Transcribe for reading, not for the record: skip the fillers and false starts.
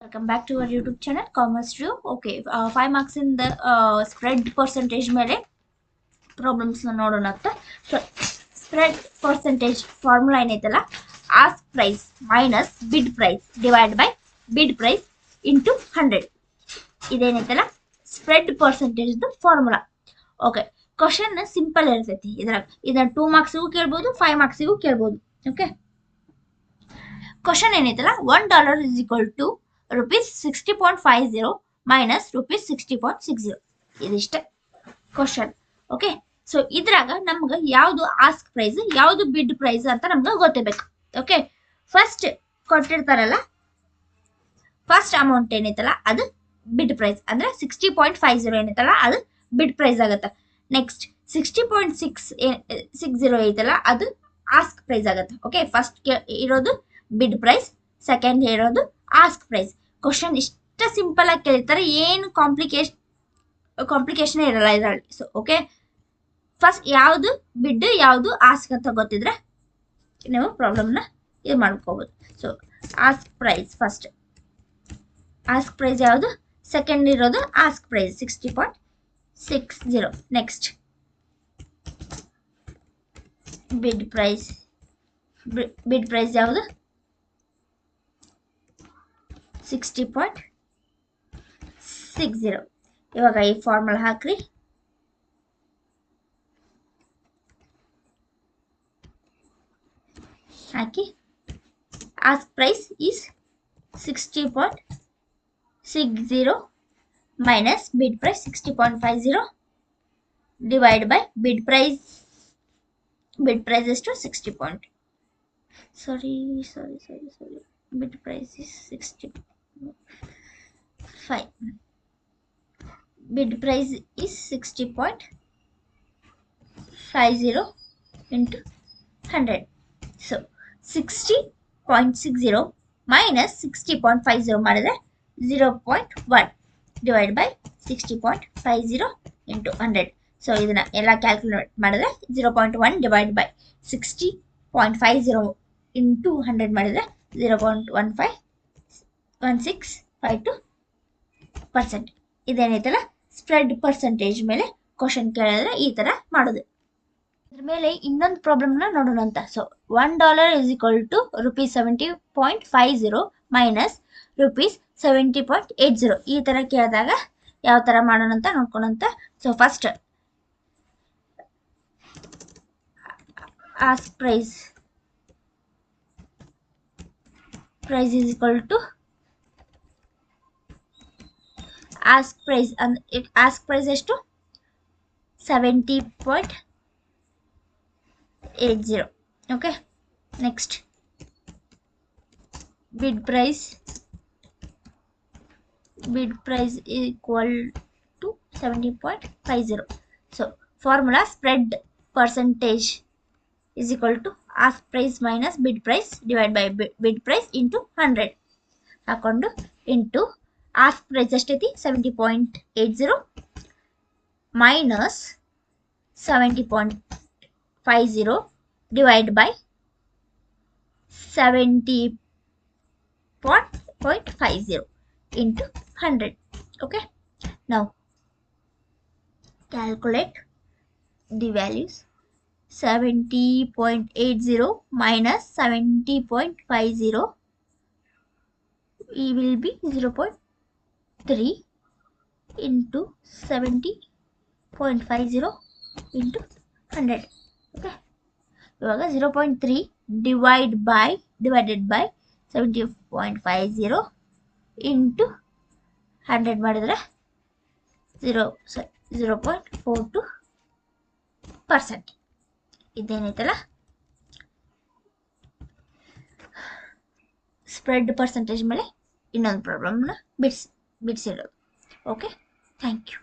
Welcome back to our YouTube channel, Commerce Trio. Okay, 5 marks in the spread percentage ಮೇಲೆ problems ನೋಡೋಣ ಅಂತ. So spread percentage formula ಏನೈತಲ್ಲ, ask price minus bid price divide by bid price into 100. ಇದೇನೈತಲ್ಲ spread percentage formula. Okay, question simple ಇರ್ತೈತಿ. ಇದನ್ನ 2 ಮಾರ್ಕ್ಸಿಗೂ ಕೇಳ್ಬೋದು, 5 ಮಾರ್ಕ್ಸಿಗೂ ಕೇಳ್ಬೋದು. Okay, question ಏನೈತಲ್ಲ, $1 is equal to ₹60.50 minus ₹60.60. ಇದಿಷ್ಟೇ ಕ್ವಶನ್. ಓಕೆ, ಸೊ ಇದ್ರಾಗ ನಮ್ಗೆ ಯಾವ್ದು ಆಸ್ಕ್ ಪ್ರೈಸ್ ಯಾವ್ದು ಬಿಡ್ ಪ್ರೈಸ್ ಅಂತ ನಮ್ಗೆ ಗೊತ್ತಿರ್ಬೇಕು. ಓಕೆ, ಫಸ್ಟ್ ಕೊಟ್ಟಿರ್ತಾರಲ್ಲ, ಫಸ್ಟ್ ಅಮೌಂಟ್ ಏನೈತಲ್ಲ ಅದು ಬಿಡ್ ಪ್ರೈಸ್ ಅಂದ್ರೆ 60.50 ಏನೈತಲ್ಲ ಅದು ಬಿಡ್ ಪ್ರೈಸ್ ಆಗತ್ತೆ. ನೆಕ್ಸ್ಟ್ 60.60 ಐತಲ್ಲ ಅದು ಆಸ್ಕ್ ಪ್ರೈಸ್ ಆಗತ್ತೆ. ಓಕೆ, ಫಸ್ಟ್ ಇರೋದು ಬಿಡ್ ಪ್ರೈಸ್, ಸೆಕೆಂಡ್ ಇರೋದು ಆಸ್ಕ್ ಪ್ರೈಸ್. ಕ್ವಶನ್ ಇಷ್ಟ ಸಿಂಪಲ್ ಆಗಿ ಕೇಳಿರ್ತಾರೆ, ಏನು ಕಾಂಪ್ಲಿಕೇಶನ್ ಇರಲ್ಲ ಇದರಲ್ಲಿ. ಸೊ ಓಕೆ, ಫಸ್ಟ್ ಯಾವುದು ಬಿಡ್ ಯಾವುದು ಆಸ್ಕ್ ಅಂತ ಗೊತ್ತಿದ್ರೆ ನೀವು ಪ್ರಾಬ್ಲಮ್ನ ಇದು ಮಾಡ್ಕೋಬಹುದು. So ask price first, ask price ಯಾವುದು, ಸೆಕೆಂಡ್ ಇರೋದು ask price 60.60. Next bid price, bid price ಯಾವುದು 60.60. ಇವಾಗ ಈ ಫಾರ್ಮುಲಾ ಹಾಕ್ರಿ. ಹಾಕಿ ask price is 60.60 minus bid price 60.50 divided by bid price is to 60 point. Sorry. Bid price is 65. Bid price is 60.50 into 100. So 60.60 minus 60.50 ಮಾಡಿದ್ರೆ 0.1 divided by 60.50 into 100. So ಇದನ್ನ ಎಲ್ಲ calculate ಮಾಡಿದ್ರೆ 0.1 divided by 60.50 into 100 ಮಾಡಿದ್ರೆ 0.1652%. ಇದೇನೈತಲ್ಲ spread percentage ಮೇಲೆ question ಕೇಳಿದ್ರೆ ಈ ತರ ಮಾಡೋದು. ಇದ್ರ ಮೇಲೆ ಇನ್ನೊಂದು ಪ್ರಾಬ್ಲಮ್ನ ನೋಡೋಣ ಅಂತ. So $1 is equal to ₹70.50 minus ₹70.80. ಈ ತರ ಕೇಳಿದಾಗ ಯಾವ ತರ ಮಾಡೋಣ ಅಂತ ನೋಡ್ಕೊಳಂತ. So first ask price is equal to ask price. Ask price ಎಷ್ಟು 70.80. Okay, next bid price equal to 70.50. so formula spread percentage is equal to ask price minus bid price divided by bid price into 100 ಹಾಕೊಂಡು into ask price ಎಷ್ಟೈತಿ 70.80 minus 70.50 divided by 70.50 into 100. Okay, now calculate the values. 70.80 minus 70.50 will be 0.3 into 70.50 into 100. Okay, ಇವಾಗ 0.3 divided by 70.50 into 100 ಮಾಡಿದ್ರೆ 0.42%. ಇದೇನೈತಲ್ಲ spread percentage ಮೇಲೆ ಇನ್ನೊಂದು ಪ್ರಾಬ್ಲಮ್ನ ಬಿಡಿಸಿರೋದು. Okay, thank you.